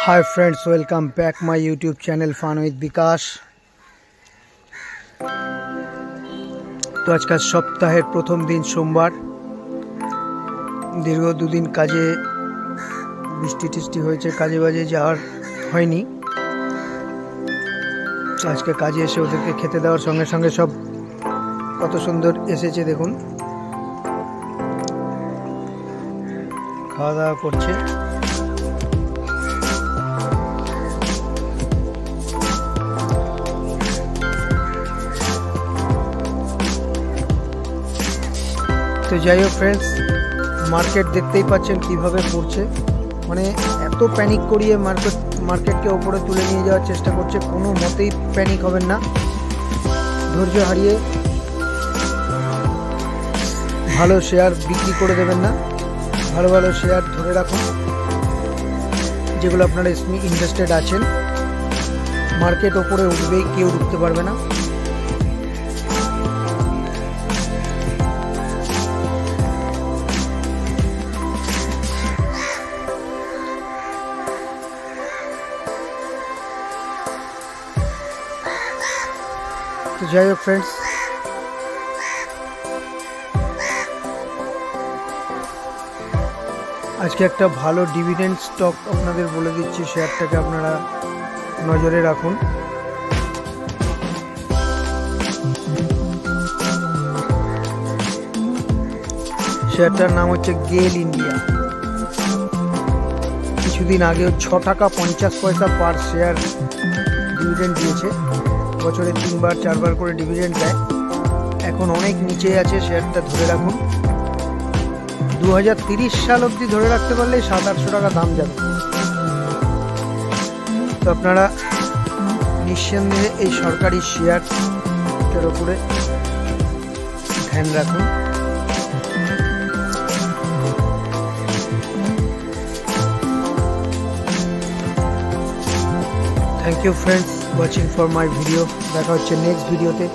Hi friends, welcome back my YouTube channel फान with विकास। तो आजकल सप्ताहेर प्रथम दिन सोमवार। दीर्घ दुदिन काजे बृष्टि टिष्टि होयेछे, काजे बाजे जाওয়ার হয়নি। আজকে কাজে এসে ওদেরকে খেতে দেওয়ার সঙ্গে সঙ্গে সব কত সুন্দর এসেছে দেখুন, খাওয়া দাওয়া করছে। तो যাই হোক फ्रेंड्स, मार्केट देखते ही पाচ্ছেন কিভাবে পড়ছে, মানে এত প্যানিক করিয়ে মার্কেটকে উপরে তুলে নিয়ে যাওয়ার চেষ্টা করছে। কোনো মতেই প্যানিক হবেন না, ধৈর্য হারিয়ে ভালো শেয়ার বিক্রি করে দেবেন না। ভালো ভালো শেয়ার ধরে রাখুন, যেগুলো আপনারা ইনভেস্টেড আছেন। মার্কেট উপরে উঠবেই, কেউ উঠতে পারবে না। तो যাই হোক फ्रेंड्स, আজকে একটা ভালো ডিভিডেন্ড স্টক আপনাদের বলে দিচ্ছি, শেয়ারটাকে আপনারা নজরে রাখুন। শেয়ারটার নাম হচ্ছে গেল ইন্ডিয়া। কিছুদিন আগেও 6 টাকা 50 পয়সা পার শেয়ার ডিভিডেন্ড দিয়েছে। বছরে 3 বার 4 বার করে ডিভিডেন্ড দেয়। এখন অনেক নিচে আছে, শেয়ারটা ধরে রাখুন। 2030 সাল অবধি ধরে রাখতে পারলে 700-800 টাকা দাম যাবে। তো আপনারা নিঃসন্দেহে এই সরকারি শেয়ারটার উপরে ধ্যান রাখুন। Thank you friends, watching for my video. देखा होच्छे नेक्स्ट भिडियोते।